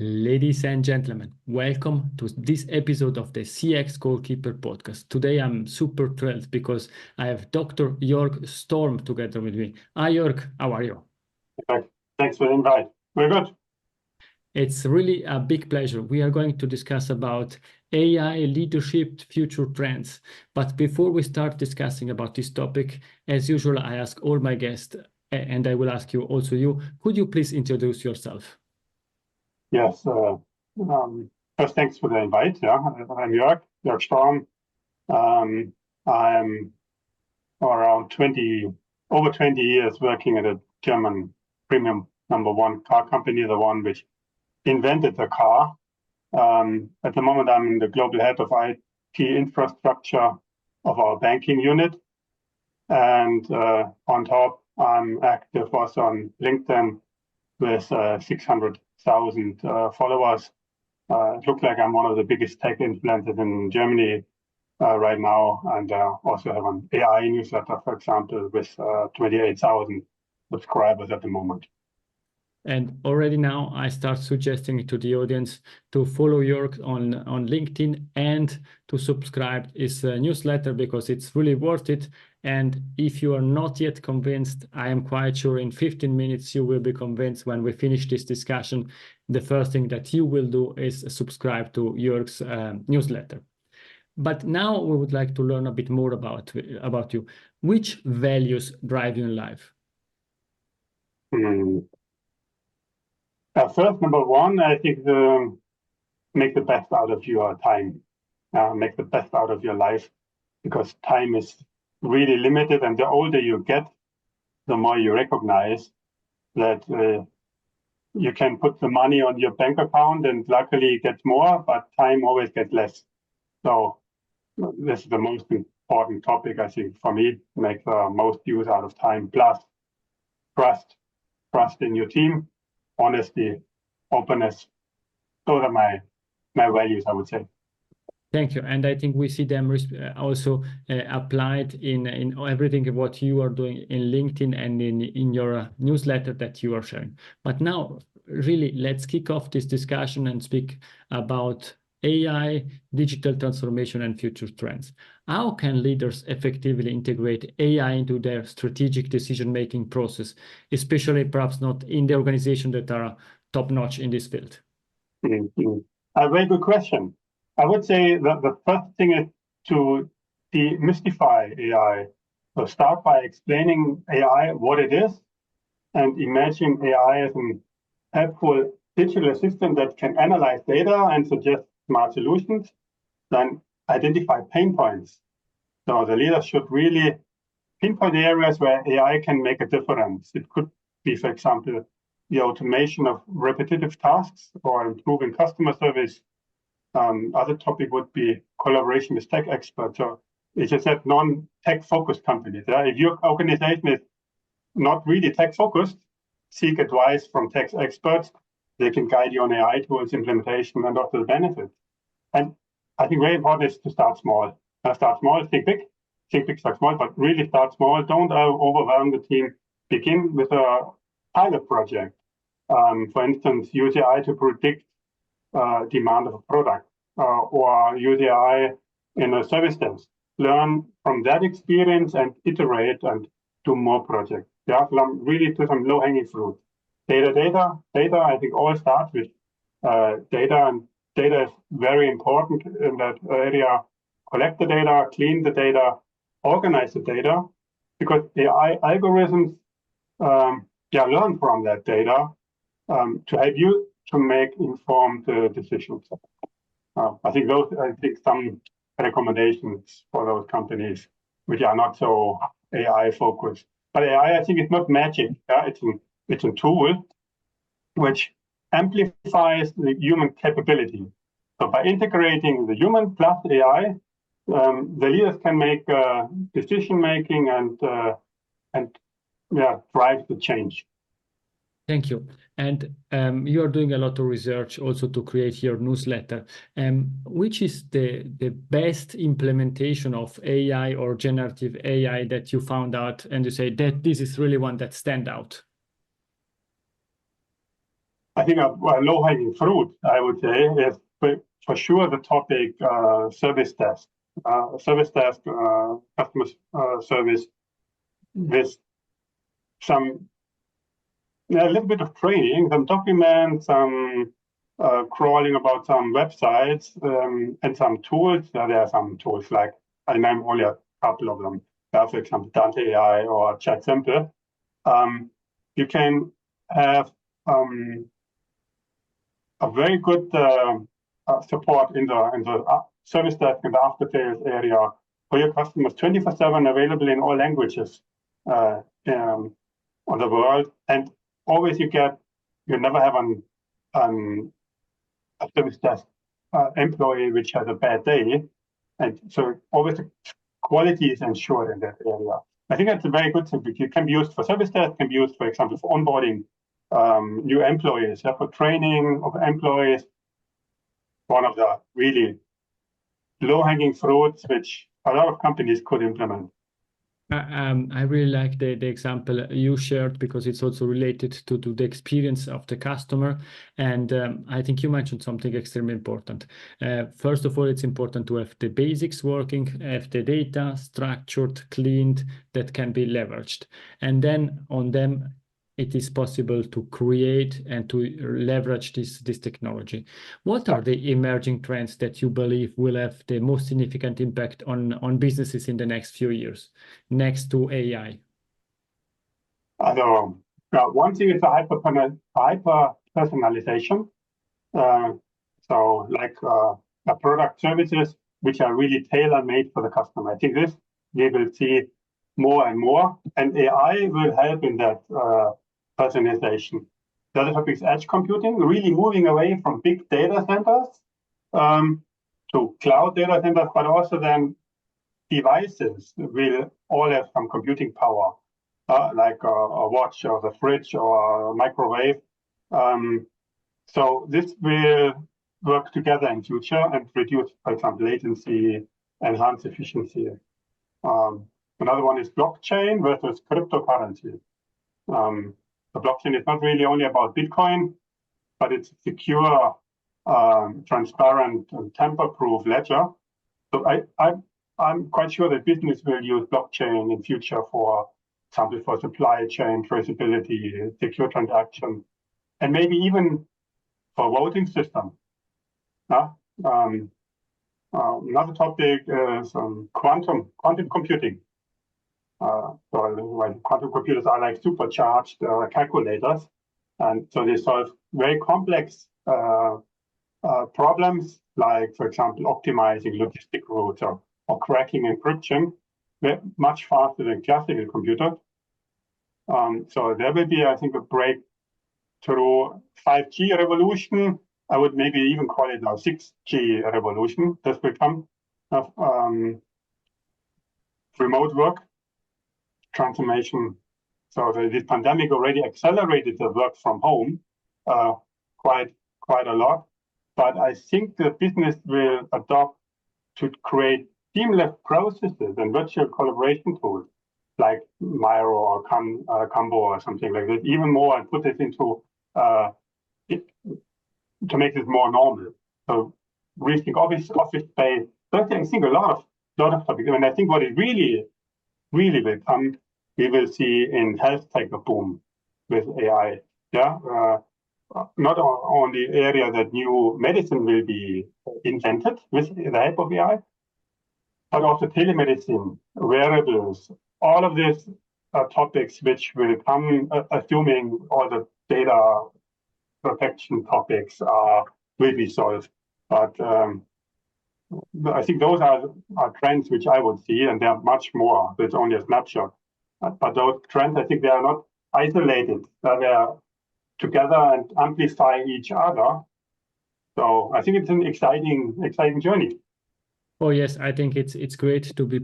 Ladies and gentlemen, welcome to this episode of the CX Goalkeeper Podcast. Today I'm super thrilled because I have Dr. Joerg Storm together with me. Hi Jörg, how are you? Thanks for the invite. We're good. It's really a big pleasure. We are going to discuss about AI leadership, future trends. But before we start discussing about this topic, as usual, I ask all my guests, and I will ask you also you, could you please introduce yourself? Yes. First, thanks for the invite. Yeah, I'm Joerg Storm. I'm around over 20 years working at a German premium #1 car company, the one which invented the car. At the moment, I'm the global head of IT infrastructure of our banking unit. And on top, I'm active also on LinkedIn with 600,000 followers. It looks like I'm one of the biggest tech influencers in Germany right now, and also have an AI newsletter, for example, with 28,000 subscribers at the moment. And already now I start suggesting to the audience to follow Jörg on LinkedIn and to subscribe his newsletter because it's really worth it. And if you are not yet convinced, I am quite sure in 15 minutes you will be convinced when we finish this discussion. The first thing that you will do is subscribe to Jörg's newsletter. But now we would like to learn a bit more about you. Which values drive you in life? First, number one, I think make the best out of your time, make the best out of your life, because time is really limited. And the older you get, the more you recognize that you can put the money on your bank account and luckily get more, but time always gets less. So this is the most important topic, I think, for me, make the most use out of time, plus trust in your team, honesty, openness. Those are my values, I would say. Thank you. And I think we see them also applied in everything what you are doing in LinkedIn and in your newsletter that you are sharing. But now, really, let's kick off this discussion and speak about AI, digital transformation, and future trends. How can leaders effectively integrate AI into their strategic decision-making process, especially perhaps not in the organization that are top-notch in this field? A very good question. I would say that the first thing is to demystify AI. So start by explaining AI what it is, and imagine AI as an helpful digital assistant that can analyze data and suggest smart solutions, then identify pain points. So the leader should really pinpoint areas where AI can make a difference. It could be, for example, the automation of repetitive tasks or improving customer service. Other topic would be collaboration with tech experts. So it's just that non-tech focused companies. If your organization is not really tech focused, seek advice from tech experts. They can guide you on AI tools, implementation, and also the benefits. And I think very important is to start small. Start small, think big. Think big, start small, but really start small. Don't overwhelm the team. Begin with a pilot project. For instance, use AI to predict demand of a product, or use AI in a service desk. Learn from that experience and iterate and do more projects. Yeah, really do some low-hanging fruit. Data. I think all starts with data, and data is very important in that area. Collect the data, clean the data, organize the data, because AI algorithms learn from that data to help you to make informed decisions. I think some recommendations for those companies which are not so AI focused. But AI, I think, is not magic. It's a tool which amplifies the human capability. So by integrating the human plus AI, the leaders can make decision making and drive the change. Thank you. And you are doing a lot of research also to create your newsletter. Which is the best implementation of AI or generative AI that you found out and you say that this is really one that stands out? I think a low-hanging fruit, I would say, is for sure the topic service desk. Customer service with some a little bit of training, some documents, some crawling about some websites, and some tools. There are some tools like, I name only a couple of them. For example, Dante AI or Chat Simple. You can have a very good support in the service desk and the after sales area for your customers, 24/7 available in all languages on the world, and always you never have a service desk employee which has a bad day, and so always the quality is ensured in that area. I think that's a very good thing. It can be used for service desk, can be used, for example, for onboarding new employees, for training of employees. One of the really low-hanging fruits which a lot of companies could implement. I really like the example you shared because it's also related to the experience of the customer. And I think you mentioned something extremely important. First of all, it's important to have the basics working, have the data structured, cleaned, that can be leveraged. And then on them, it is possible to create and to leverage this technology. What are the emerging trends that you believe will have the most significant impact on businesses in the next few years, next to AI? One thing is the hyper personalization. So like product services which are really tailor-made for the customer. I think this we will see more and more, and AI will help in that personalization. The other topic is edge computing, really moving away from big data centers to cloud data centers, but also then devices will all have some computing power, like a watch or the fridge or a microwave. So this will work together in future and reduce, for example, latency, enhance efficiency. Another one is blockchain versus cryptocurrency. The blockchain is not really only about Bitcoin, but it's secure, transparent, and tamper-proof ledger. So I'm quite sure that business will use blockchain in future for example, for supply chain traceability, secure transaction, and maybe even for voting system. Another topic is quantum computing. So when quantum computers are like supercharged calculators, and so they solve very complex problems, like, for example, optimizing logistic routes or cracking encryption much faster than classical computers. So there will be, I think, a breakthrough 5G revolution. I would maybe even call it now 6G revolution. This will come of remote work transformation. So this pandemic already accelerated the work from home quite a lot. But I think the business will adopt to create seamless processes and virtual collaboration tools like Miro or Cambo or something like that, even more, and put it into to make this more normal. So rethink office space. So I think a lot of topics. And I think what it really will come, we will see in health tech a boom with AI. Yeah, not only area that new medicine will be invented with the help of AI, but also telemedicine, wearables, all of these topics which will come, assuming all the data protection topics will be solved. But I think those are trends which I would see, and there are much more. It's only a snapshot. But those trends, I think they are not isolated. They are together and amplifying each other. So I think it's an exciting journey. Oh yes, I think it's great to be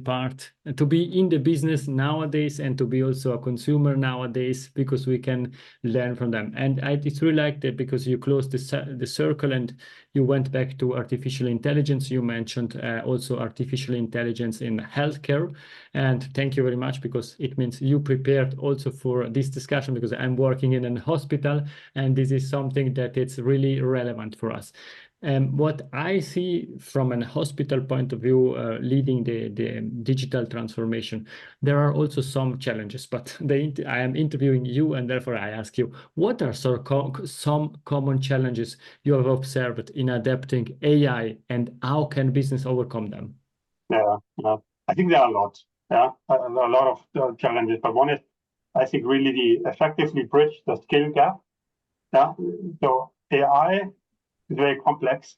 in the business nowadays and to be also a consumer nowadays because we can learn from them. And it's really like that because you closed the circle and you went back to artificial intelligence. You mentioned also artificial intelligence in healthcare. And thank you very much because it means you prepared also for this discussion because I'm working in a hospital and this is something that it's really relevant for us. What I see from a hospital point of view, leading the digital transformation, there are also some challenges, but I am interviewing you and therefore I ask you, what are some common challenges you have observed in adapting AI and how can business overcome them? Yeah, I think there are a lot. Yeah, a lot of challenges, but one is, I think, really the effectively bridge the skill gap. Yeah, so AI is very complex.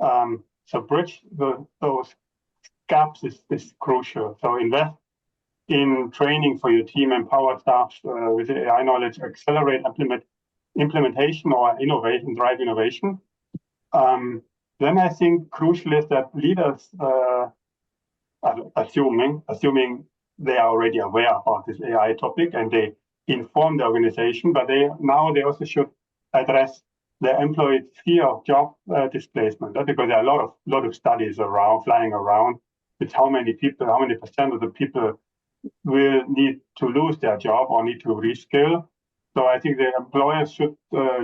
So bridge those gaps is crucial. So invest in training for your team, empower staff with AI knowledge, accelerate implementation or innovation, drive innovation. Then I think crucial is that leaders, assuming they are already aware about this AI topic and they inform the organization, but they also should address the employees' fear of job displacement, because there are a lot of studies flying around with how many percent of the people will need to lose their job or need to reskill. So I think the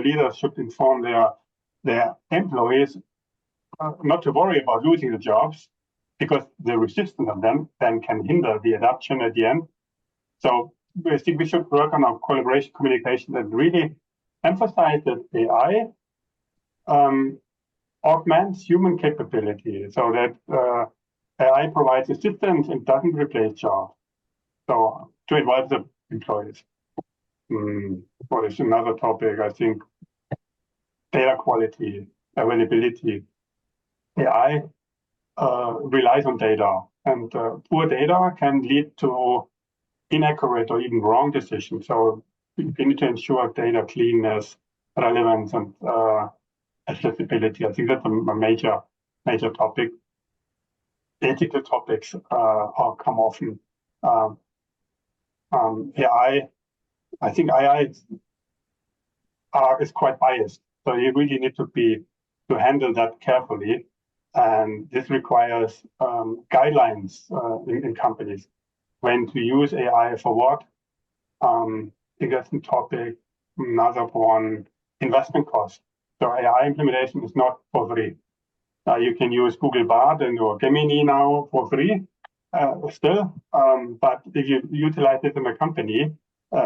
leaders should inform their employees not to worry about losing the jobs, because the resistance of them then can hinder the adoption at the end. So I think we should work on our collaboration communication and really emphasize that AI augments human capability, so that AI provides assistance and doesn't replace jobs. So to involve the employees. What is another topic? I think data quality, availability. AI relies on data, and poor data can lead to inaccurate or even wrong decisions. So we need to ensure data cleanness, relevance, and accessibility. I think that's a major topic. Ethical topics come often. AI, I think AI is quite biased, so you really need to handle that carefully. And this requires guidelines in companies when to use AI for what. I think that's a topic. Another one, investment cost. So AI implementation is not for free. You can use Google Bard or Gemini now for free still, but if you utilize it in a company,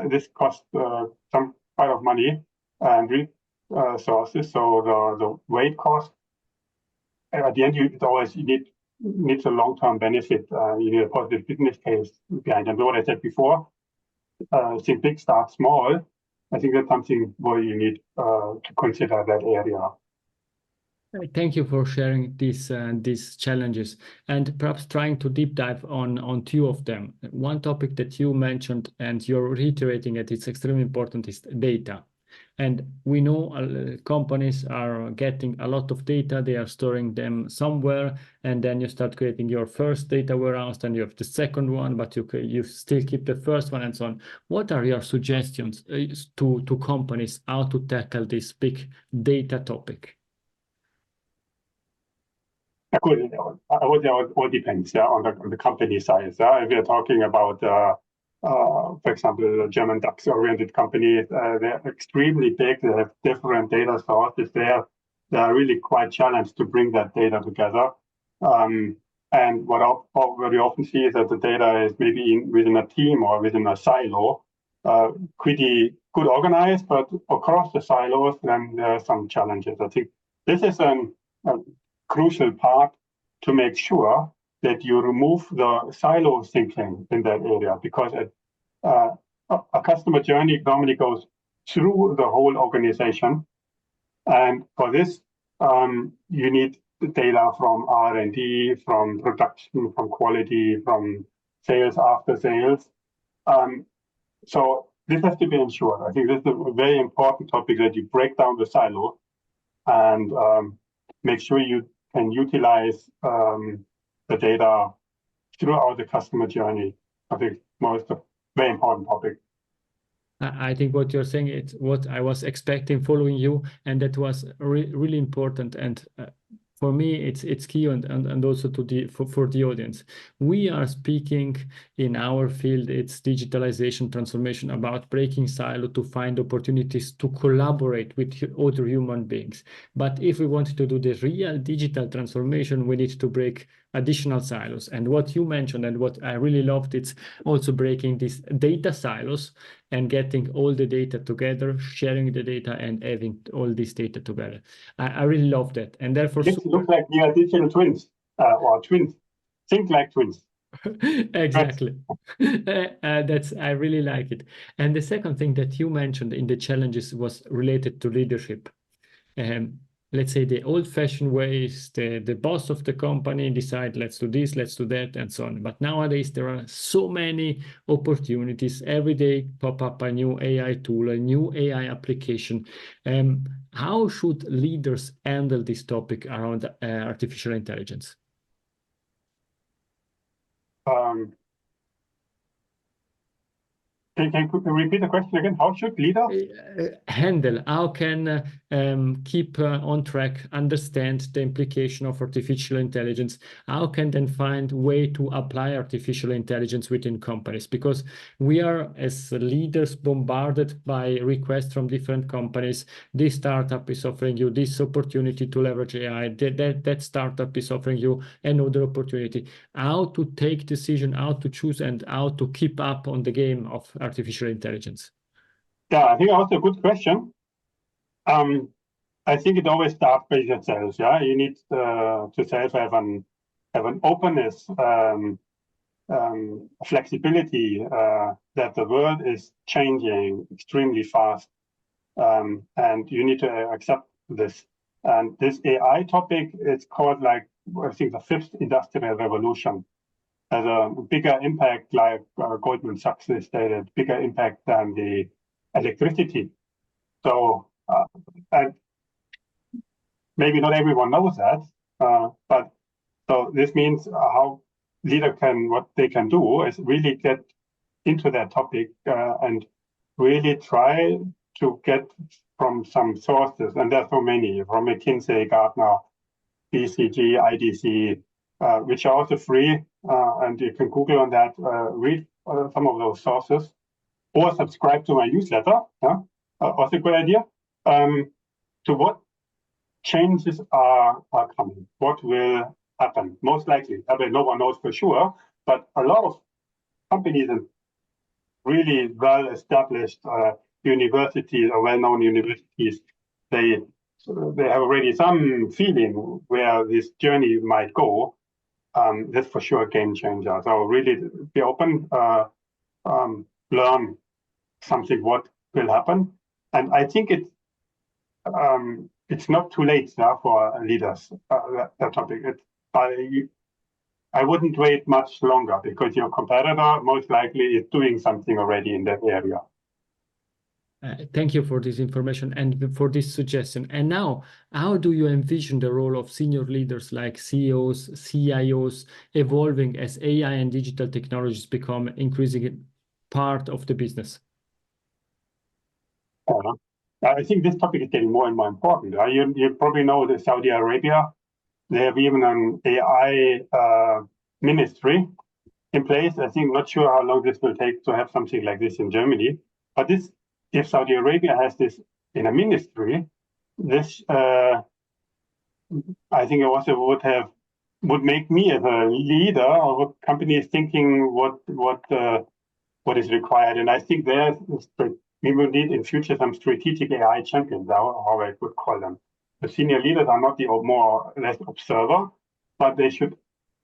this costs some kind of money and resources. So the weight cost. At the end, you need a long-term benefit. You need a positive business case behind. And what I said before, think big, start small. I think that's something where you need to consider that area. Thank you for sharing these challenges and perhaps trying to deep dive on two of them. One topic that you mentioned and you're reiterating it, it's extremely important, is data. And we know companies are getting a lot of data, they are storing them somewhere, and then you start creating your first data warehouse, then you have the second one, but you still keep the first one and so on. What are your suggestions to companies how to tackle this big data topic? I would say it all depends on the company size. If you're talking about for example, German DAX-oriented companies, they're extremely big. They have different data sources there. They are really quite challenged to bring that data together. And what we often see is that the data is maybe within a team or within a silo, pretty good organized, but across the silos, then there are some challenges. I think this is a crucial part to make sure that you remove the silo thinking in that area, because a customer journey normally goes through the whole organization. And for this, you need the data from R&D, from production, from quality, from sales, after sales. So this has to be ensured. I think this is a very important topic, that you break down the silo and make sure you can utilize the data throughout the customer journey. I think very important topic. I think what you're saying, it's what I was expecting following you, and that was really important. And for me, it's key, and also for the audience. We are speaking in our field, it's digitalization transformation, about breaking silo to find opportunities to collaborate with other human beings. But if we want to do the real digital transformation, we need to break additional silos. And what you mentioned, and what I really loved, it's also breaking these data silos and getting all the data together, sharing the data, and having all this data together. I really love that. And therefore, it looks like we are digital twins, or twins. Think like twins. Exactly. I really like it. And the second thing that you mentioned in the challenges was related to leadership. Let's say the old-fashioned ways, the boss of the company decide, let's do this, let's do that, and so on. But nowadays there are so many opportunities. Every day pop up a new AI tool, a new AI application. How should leaders handle this topic around artificial intelligence? Can you repeat the question again? How should leaders handle? How can keep on track, understand the implication of artificial intelligence? How can then find way to apply artificial intelligence within companies? Because we are, as leaders, bombarded by requests from different companies. This startup is offering you this opportunity to leverage AI. That startup is offering you another opportunity. How to take decision, how to choose, and how to keep up on the game of artificial intelligence? Yeah, I think also a good question. I think it always starts by yourself. Yeah, you need to have an openness, flexibility that the world is changing extremely fast, and you need to accept this. And this AI topic, it's called, like, I think, the fifth industrial revolution. Has a bigger impact, like Goldman Sachs stated, bigger impact than the electricity. So, and maybe not everyone knows that, but so this means how what they can do is really get into that topic and really try to get from some sources, and there are so many, from McKinsey, Gartner, BCG, IDC, which are also free, and you can Google on that, read some of those sources, or subscribe to my newsletter. Also a good idea. To what changes are coming, what will happen, most likely. I mean, no one knows for sure, but a lot of companies and really well-established universities, or well-known universities, they have already some feeling where this journey might go. That's for sure a game changer. So really be open, learn something what will happen. And I think it's not too late now for leaders, that topic. I wouldn't wait much longer, because your competitor most likely is doing something already in that area. Thank you for this information and for this suggestion. And now, how do you envision the role of senior leaders like CEOs, CIOs evolving as AI and digital technologies become increasing part of the business? I think this topic is getting more and more important. You probably know that Saudi Arabia, they have even an AI ministry in place. I think, not sure how long this will take to have something like this in Germany. But this, if Saudi Arabia has this in a ministry, this I think it also would make me, as a leader of a company, is thinking what is required. And I think we will need in future some strategic AI champions, how I would call them. The senior leaders are not the more or less observer, but they should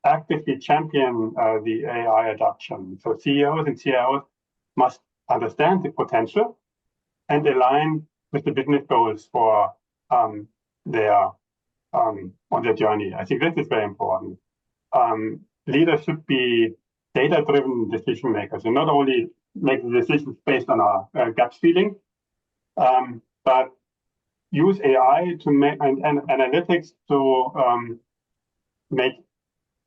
actively champion the AI adoption. So CEOs and CIOs must understand the potential and align with the business goals for on their journey. I think this is very important. Leaders should be data-driven decision makers, and not only make the decisions based on our gut feeling, but use AI to make and analytics to make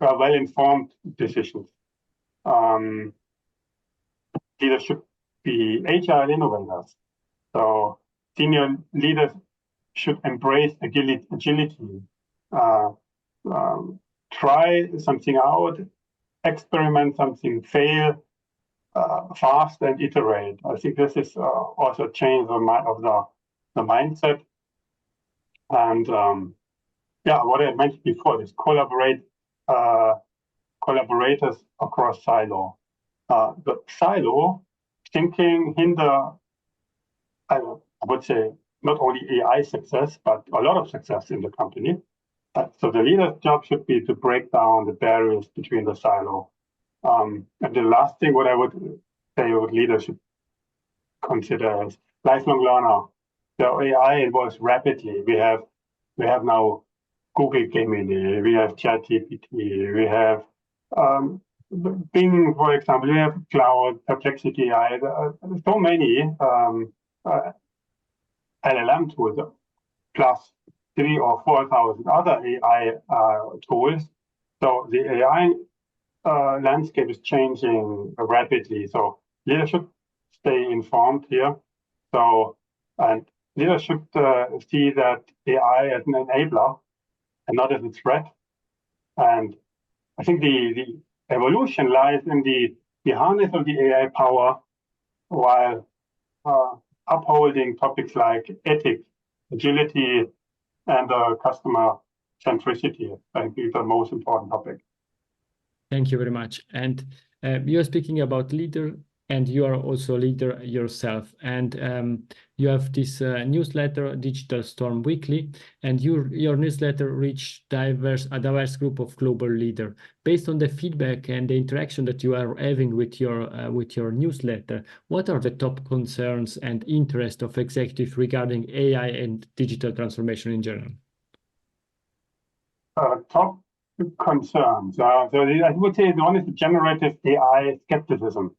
well-informed decisions. Leaders should be agile innovators. So senior leaders should embrace agility, try something out, experiment something, fail fast, and iterate. I think this is also a change of the mindset. And what I mentioned before is collaborators across silo. The silo thinking hinder, I would say, not only AI success, but a lot of success in the company. So the leader's job should be to break down the barriers between the silo. And the last thing what I would say what leaders should consider is lifelong learner. So AI evolves rapidly. We have now Google Gemini, we have ChatGPT, we have Bing, for example, we have Cloud, Perplexity AI. So many LLM tools, plus 3,000 or 4,000 other AI tools. So the AI landscape is changing rapidly. So leaders should stay informed here. So, and leaders should see that AI as an enabler and not as a threat. And I think the evolution lies in the harness of the AI power while upholding topics like ethics, agility, and customer centricity. I think these are the most important topics. Thank you very much. And you're speaking about leader, and you are also a leader yourself. And you have this newsletter, Digital Storm Weekly, and your newsletter reached a diverse group of global leaders. Based on the feedback and the interaction that you are having with your newsletter, what are the top concerns and interest of executives regarding AI and digital transformation in general? Top concerns. So I would say one is the generative AI skepticism.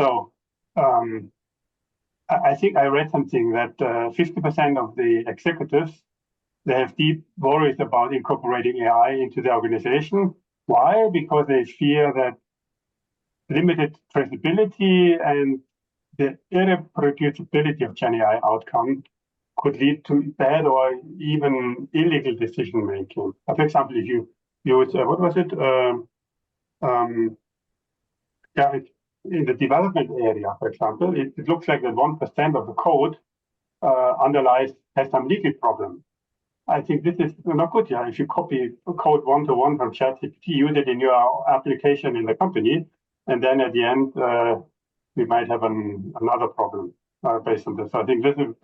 So I think I read something that 50% of the executives, they have deep worries about incorporating AI into the organization. Why? Because they fear that limited traceability and the irreproducibility of Gen AI outcome could lead to bad or even illegal decision making. For example, if you use what was it? In the development area, for example, it looks like that 1% of the code has some legal problem. I think this is not good. Yeah, if you copy code one-to-one from ChatGPT, use it in your application in the company, and then at the end we might have another problem based on this. So I think this is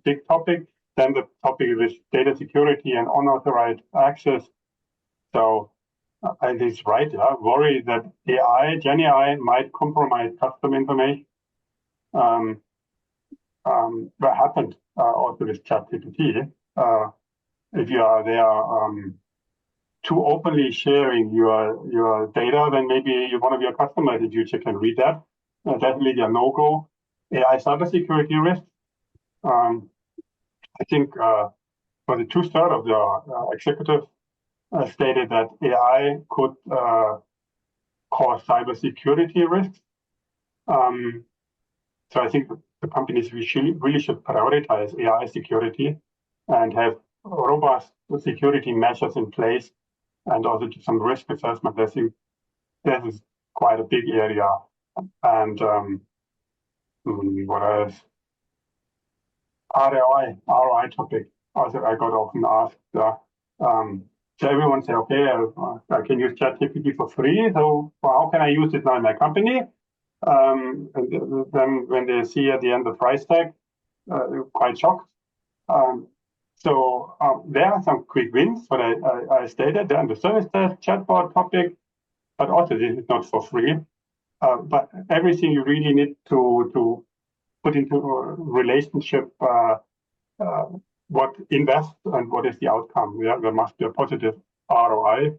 big topic. Then the topic is data security and unauthorized access. So I think it's right. Worry that Gen AI might compromise customer information. What happened also with ChatGPT? If you are there too openly sharing your data, then maybe one of your customers in the future can read that. Definitely a no-go. AI cybersecurity risk. I think for the 2/3 of the executive stated that AI could cause cybersecurity risks. So I think the companies really should prioritize AI security and have robust security measures in place, and also do some risk assessment. I think this is quite a big area. And what else? ROI topic. Also, I got often asked. So everyone say, okay, I can use ChatGPT for free. So how can I use it now in my company? And then when they see at the end the price tag, they're quite shocked. So there are some quick wins, what I stated. Then the service desk chatbot topic, but also this is not for free. But everything you really need to put into a relationship, what invest and what is the outcome. There must be a positive ROI,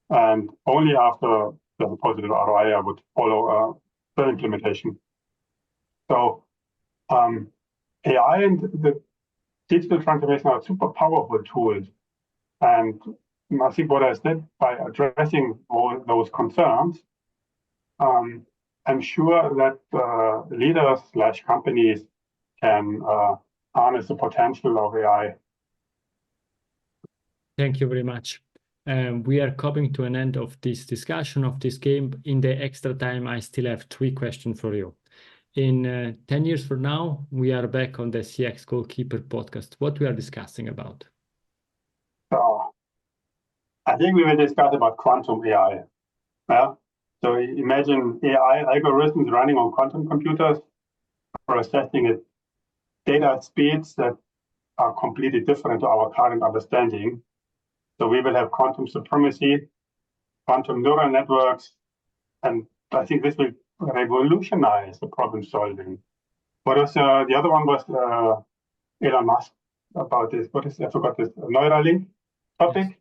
and only after there's a positive ROI, I would follow the implementation. So AI and the digital transformation are super powerful tools, and I think what I said, by addressing all those concerns, I'm sure that leaders/companies can harness the potential of AI. Thank you very much. We are coming to an end of this discussion of this game. In the extra time, I still have 3 questions for you. In 10 years from now, we are back on the CX Goalkeeper podcast. What we are discussing about? So I think we will discuss about quantum AI. Yeah? So imagine AI algorithms running on quantum computers, processing it data at speeds that are completely different to our current understanding. So we will have quantum supremacy, quantum neural networks, and I think this will revolutionize the problem solving. What was the other one was Elon Musk about this? What is, I forgot this, Neuralink topic? Yes.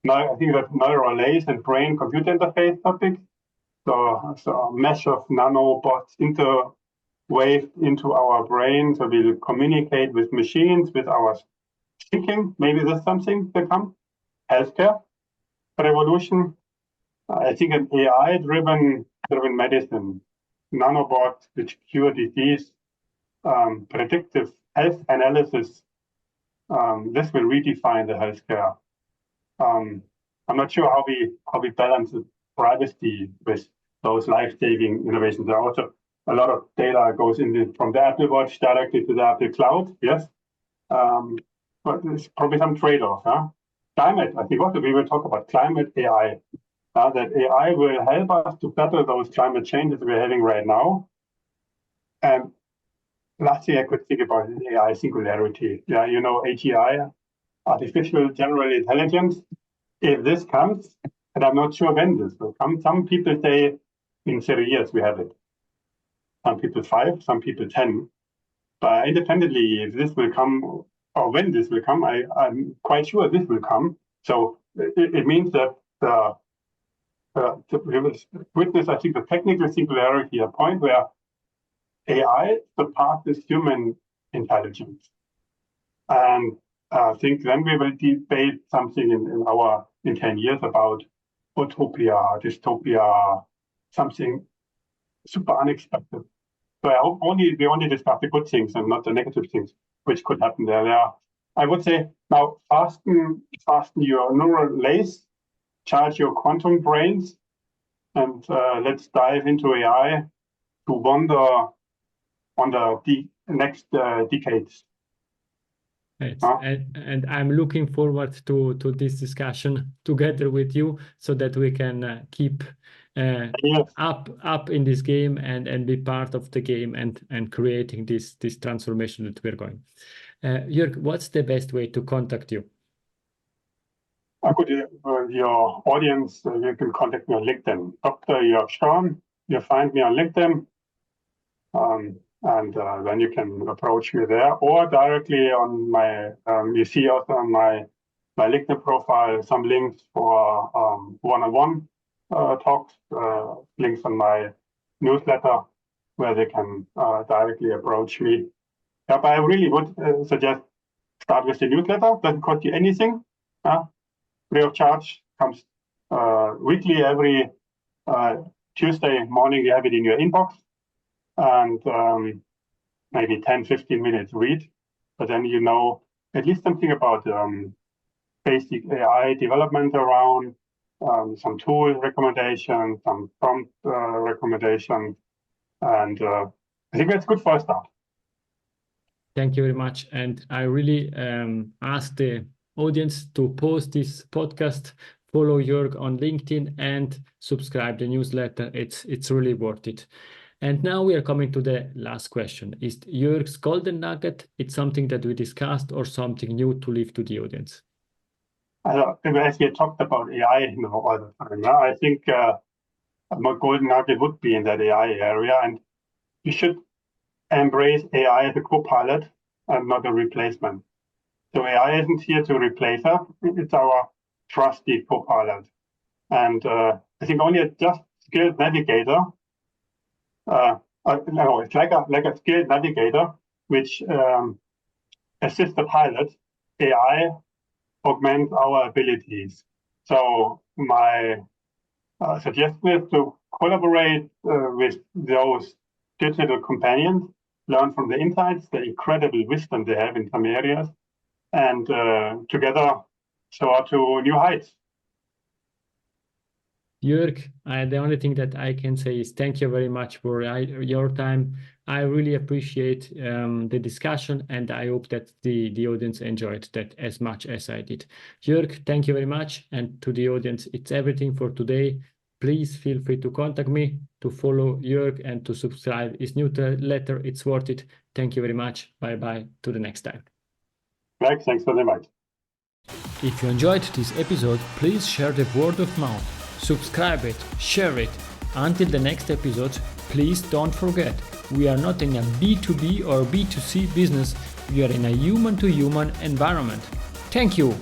Now I think that neural lace and brain computer interface topic. So a mesh of nanobots interwave into our brain, so we'll communicate with machines, with our thinking. Maybe there's something to come. Healthcare revolution. I think an AI-driven medicine, nanobots which cure disease, predictive health analysis. This will redefine the healthcare. I'm not sure how we balance the privacy with those life-saving innovations. There are also a lot of data goes from the Apple Watch directly to the Apple Cloud. Yes, but there's probably some trade-off. Huh? Climate. I think also we will talk about climate AI. That AI will help us to battle those climate changes we're having right now. And last thing I could think about is AI singularity. Yeah, you know, AGI, artificial general intelligence. If this comes, and I'm not sure when this will come, some people say in 30 years we have it. Some people 5, some people 10. But independently, if this will come or when this will come, I'm quite sure this will come. So it means that we will witness, I think, the technical singularity, a point where AI surpasses human intelligence. And I think then we will debate something in 10 years about utopia, dystopia, something super unexpected. So we only discuss the good things and not the negative things which could happen there. I would say now fasten your neural lace, charge your quantum brains, and let's dive into AI to wonder on the next decades. And I'm looking forward to this discussion together with you so that we can keep up in this game and be part of the game and creating this transformation that we're going. Jörg, what's the best way to contact you? Your audience, you can contact me on LinkedIn. Dr. Joerg Storm, you find me on LinkedIn. And then you can approach me there or directly on my, you see also on my LinkedIn profile, some links for one-on-one talks, links on my newsletter where they can directly approach me. Yeah, but I really would suggest start with the newsletter. Doesn't cost you anything. Free of charge, comes weekly every Tuesday morning. You have it in your inbox. And maybe 10-15 minutes read, but then you know at least something about basic AI development around some tool recommendations, some prompt recommendations, and I think that's good for a start. Thank you very much, and I really ask the audience to post this podcast, follow Jörg on LinkedIn, and subscribe the newsletter. It's really worth it. And now we are coming to the last question. Is Jörg's golden nugget, it's something that we discussed or something new to leave to the audience? As we talked about AI all the time, I think my golden nugget would be in that AI area. And you should embrace AI as a co-pilot and not a replacement. So AI isn't here to replace us. It's our trusty co-pilot. And I think only a just skilled navigator it's like a skilled navigator which assists the pilot. AI augments our abilities. So my suggestion is to collaborate with those digital companions, learn from the insights, the incredible wisdom they have in some areas, and together soar to new heights. Jörg, the only thing that I can say is thank you very much for your time. I really appreciate the discussion, and I hope that the audience enjoyed that as much as I did. Jörg, thank you very much. And to the audience, it's everything for today. Please feel free to contact me, to follow Jörg, and to subscribe his newsletter. It's worth it. Thank you very much. Bye-bye. To the next time. Greg, thanks for the invite. If you enjoyed this episode, please share the word of mouth. Subscribe it, share it. Until the next episode, please don't forget, we are not in a B2B or B2C business, we are in a human-to-human environment. Thank you!